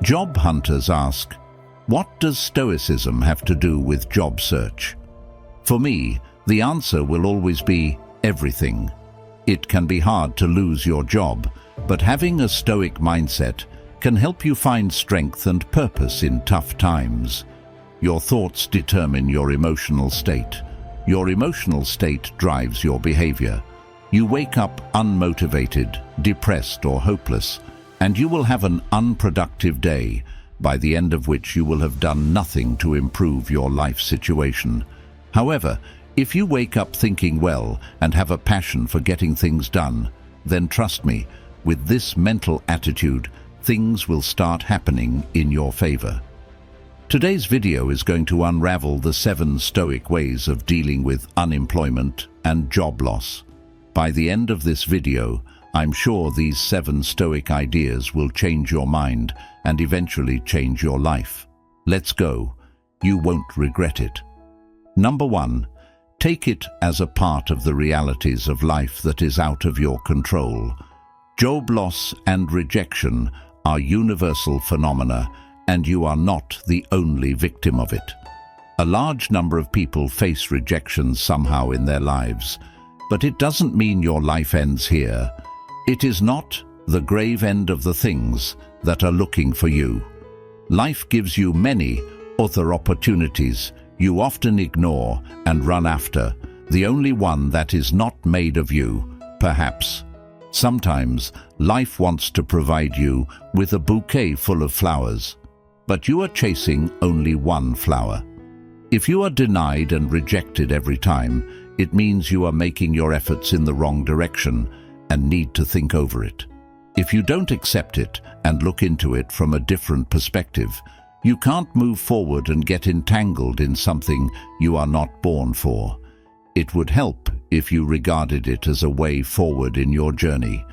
Job hunters ask, what does Stoicism have to do with job search? For me, the answer will always be everything. It can be hard to lose your job, but having a Stoic mindset can help you find strength and purpose in tough times. Your thoughts determine your emotional state. Your emotional state drives your behavior. You wake up unmotivated, depressed, or hopeless, and you will have an unproductive day, by the end of which you will have done nothing to improve your life situation. However, if you wake up thinking well and have a passion for getting things done, then trust me, with this mental attitude, things will start happening in your favor. Today's video is going to unravel the 7 Stoic ways of dealing with unemployment and job loss. By the end of this video, I'm sure these 7 Stoic ideas will change your mind and eventually change your life. Let's go. You won't regret it. Number 1. Take it as a part of the realities of life that is out of your control. Job loss and rejection are universal phenomena, and you are not the only victim of it. A large number of people face rejection somehow in their lives, but it doesn't mean your life ends here. It is not the grave end of the things that are looking for you. Life gives you many other opportunities you often ignore and run after, the only one that is not made of you, perhaps. Sometimes life wants to provide you with a bouquet full of flowers, but you are chasing only one flower. If you are denied and rejected every time, it means you are making your efforts in the wrong direction and need to think over it. If you don't accept it and look into it from a different perspective, you can't move forward and get entangled in something you are not born for. It would help if you regarded it as a way forward in your journey.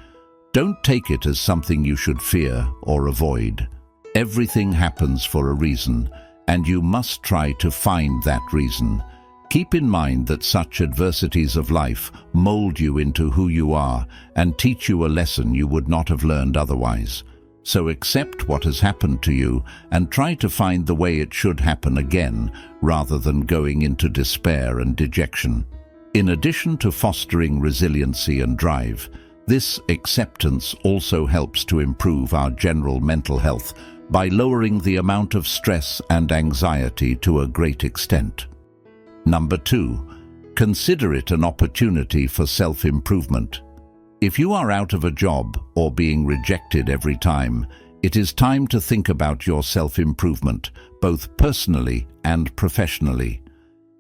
Don't take it as something you should fear or avoid. Everything happens for a reason, and you must try to find that reason. Keep in mind that such adversities of life mold you into who you are and teach you a lesson you would not have learned otherwise. So accept what has happened to you and try to find the way it should happen again, rather than going into despair and dejection. In addition to fostering resiliency and drive, this acceptance also helps to improve our general mental health by lowering the amount of stress and anxiety to a great extent. Number 2. Consider it an opportunity for self-improvement. If you are out of a job or being rejected every time, it is time to think about your self-improvement, both personally and professionally.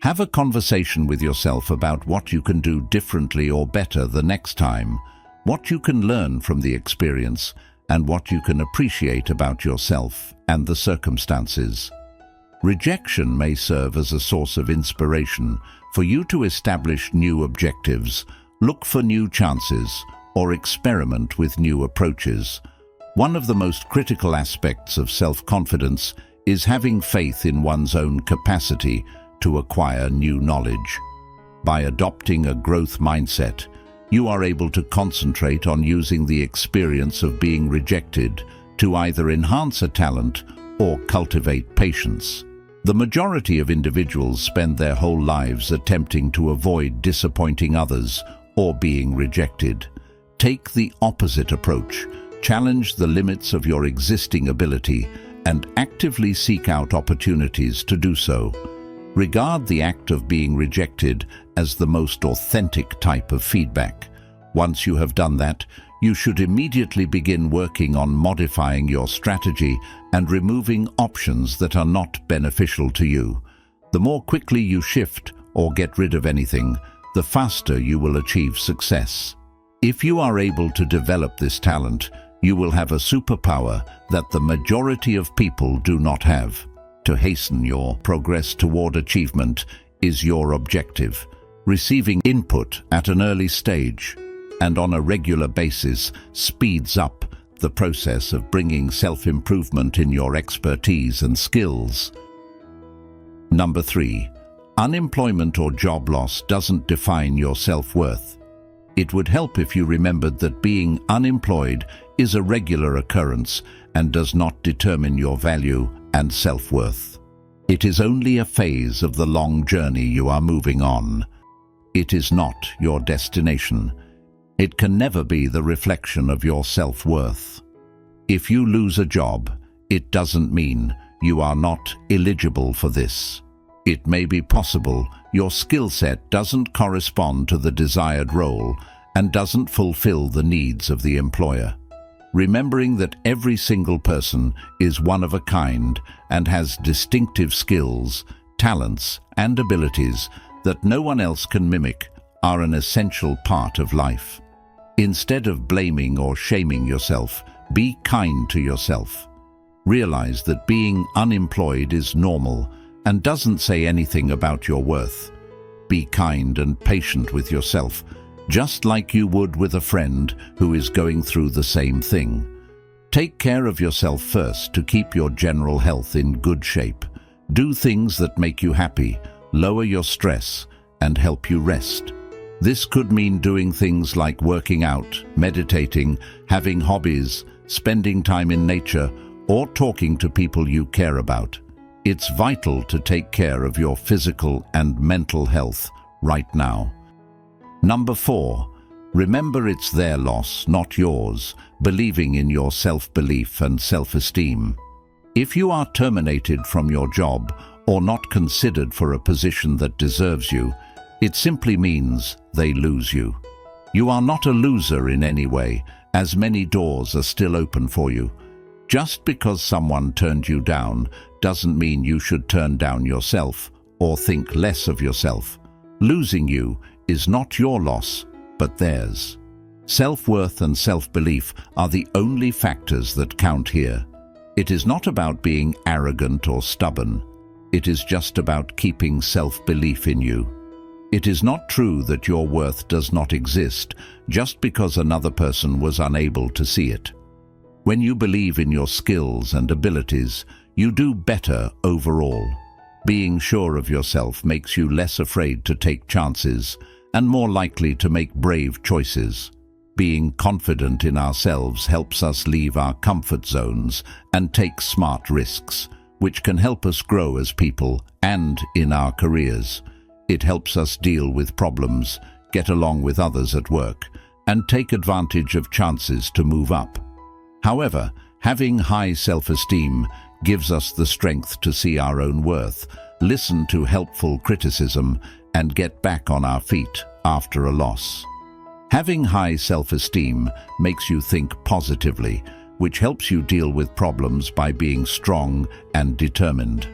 Have a conversation with yourself about what you can do differently or better the next time, what you can learn from the experience, and what you can appreciate about yourself and the circumstances. Rejection may serve as a source of inspiration for you to establish new objectives, look for new chances, or experiment with new approaches. One of the most critical aspects of self-confidence is having faith in one's own capacity to acquire new knowledge. By adopting a growth mindset, you are able to concentrate on using the experience of being rejected to either enhance a talent or cultivate patience. The majority of individuals spend their whole lives attempting to avoid disappointing others or being rejected. Take the opposite approach. Challenge the limits of your existing ability and actively seek out opportunities to do so. Regard the act of being rejected as the most authentic type of feedback. Once you have done that, you should immediately begin working on modifying your strategy and removing options that are not beneficial to you. The more quickly you shift or get rid of anything, the faster you will achieve success. If you are able to develop this talent, you will have a superpower that the majority of people do not have. To hasten your progress toward achievement is your objective. Receiving input at an early stage and on a regular basis speeds up the process of bringing self-improvement in your expertise and skills. Number 3. Unemployment or job loss doesn't define your self-worth. It would help if you remembered that being unemployed is a regular occurrence and does not determine your value and self-worth. It is only a phase of the long journey you are moving on. It is not your destination. It can never be the reflection of your self-worth. If you lose a job, it doesn't mean you are not eligible for this. It may be possible your skill set doesn't correspond to the desired role and doesn't fulfill the needs of the employer. Remembering that every single person is one of a kind and has distinctive skills, talents, and abilities that no one else can mimic are an essential part of life. Instead of blaming or shaming yourself, be kind to yourself. Realize that being unemployed is normal and doesn't say anything about your worth. Be kind and patient with yourself, just like you would with a friend who is going through the same thing. Take care of yourself first to keep your general health in good shape. Do things that make you happy, lower your stress, and help you rest. This could mean doing things like working out, meditating, having hobbies, spending time in nature, or talking to people you care about. It's vital to take care of your physical and mental health right now. Number 4, remember it's their loss, not yours, believing in your self-belief and self-esteem. If you are terminated from your job or not considered for a position that deserves you, it simply means they lose you. You are not a loser in any way, as many doors are still open for you. Just because someone turned you down doesn't mean you should turn down yourself or think less of yourself. Losing you is not your loss, but theirs. Self-worth and self-belief are the only factors that count here. It is not about being arrogant or stubborn. It is just about keeping self-belief in you. It is not true that your worth does not exist just because another person was unable to see it. When you believe in your skills and abilities, you do better overall. Being sure of yourself makes you less afraid to take chances and more likely to make brave choices. Being confident in ourselves helps us leave our comfort zones and take smart risks, which can help us grow as people and in our careers. It helps us deal with problems, get along with others at work, and take advantage of chances to move up. However, having high self-esteem gives us the strength to see our own worth, listen to helpful criticism, and get back on our feet after a loss. Having high self-esteem makes you think positively, which helps you deal with problems by being strong and determined.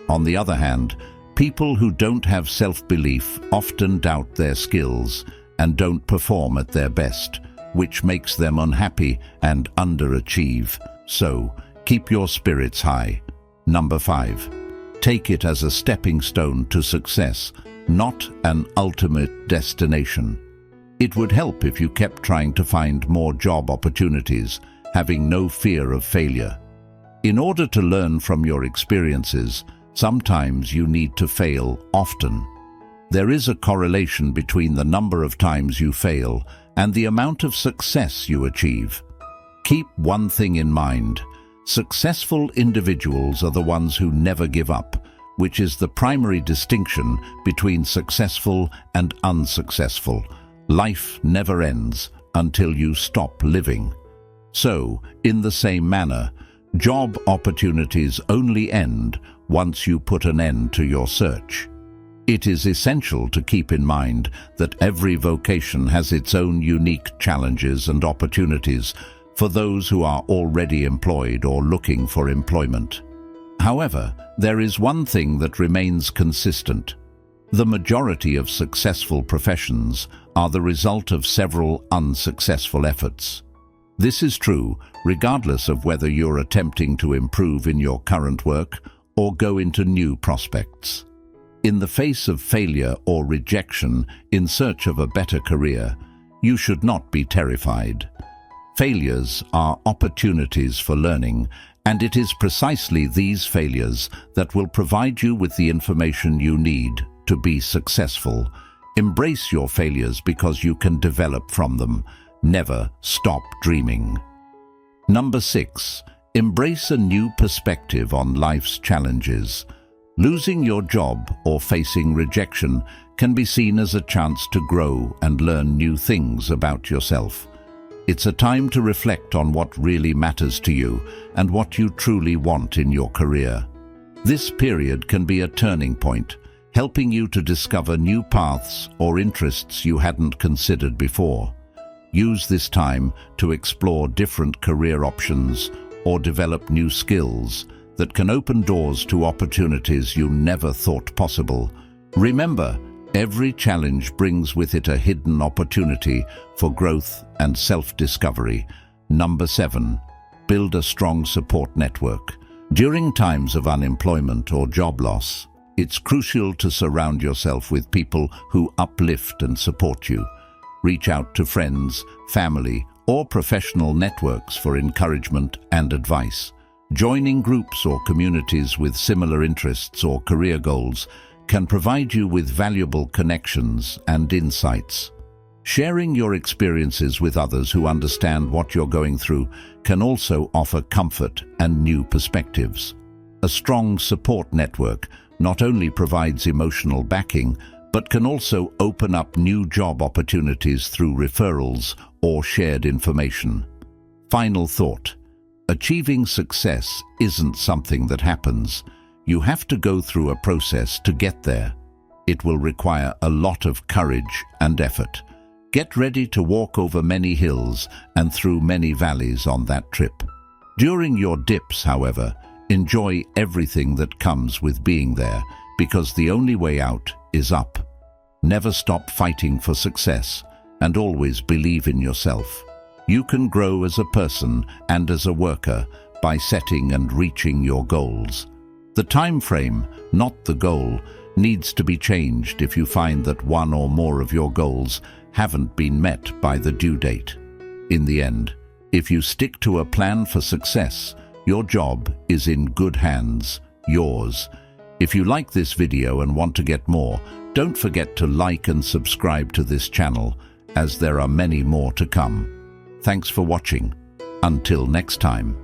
On the other hand, people who don't have self-belief often doubt their skills and don't perform at their best, which makes them unhappy and underachieve. So, keep your spirits high. Number 5. Take it as a stepping stone to success, not an ultimate destination. It would help if you kept trying to find more job opportunities, having no fear of failure. In order to learn from your experiences, sometimes you need to fail often. There is a correlation between the number of times you fail and the amount of success you achieve. Keep one thing in mind. Successful individuals are the ones who never give up, which is the primary distinction between successful and unsuccessful. Life never ends until you stop living. So, in the same manner, job opportunities only end once you put an end to your search. It is essential to keep in mind that every vocation has its own unique challenges and opportunities for those who are already employed or looking for employment. However, there is one thing that remains consistent. The majority of successful professions are the result of several unsuccessful efforts. This is true regardless of whether you're attempting to improve in your current work or go into new prospects. In the face of failure or rejection in search of a better career, you should not be terrified. Failures are opportunities for learning, and it is precisely these failures that will provide you with the information you need to be successful. Embrace your failures because you can develop from them. Never stop dreaming. Number 6. Embrace a new perspective on life's challenges. Losing your job or facing rejection can be seen as a chance to grow and learn new things about yourself. It's a time to reflect on what really matters to you and what you truly want in your career. This period can be a turning point, helping you to discover new paths or interests you hadn't considered before. Use this time to explore different career options or develop new skills that can open doors to opportunities you never thought possible. Remember, every challenge brings with it a hidden opportunity for growth and self-discovery. Number 7. Build a strong support network. During times of unemployment or job loss, it's crucial to surround yourself with people who uplift and support you. Reach out to friends, family, or professional networks for encouragement and advice. Joining groups or communities with similar interests or career goals can provide you with valuable connections and insights. Sharing your experiences with others who understand what you're going through can also offer comfort and new perspectives. A strong support network not only provides emotional backing, but can also open up new job opportunities through referrals or shared information. Final thought. Achieving success isn't something that happens. You have to go through a process to get there. It will require a lot of courage and effort. Get ready to walk over many hills and through many valleys on that trip. During your dips, however, enjoy everything that comes with being there, because the only way out is up. Never stop fighting for success, and always believe in yourself. You can grow as a person and as a worker by setting and reaching your goals. The time frame, not the goal, needs to be changed if you find that one or more of your goals haven't been met by the due date. In the end, if you stick to a plan for success, your job is in good hands, yours. If you like this video and want to get more, don't forget to like and subscribe to this channel, as there are many more to come. Thanks for watching. Until next time.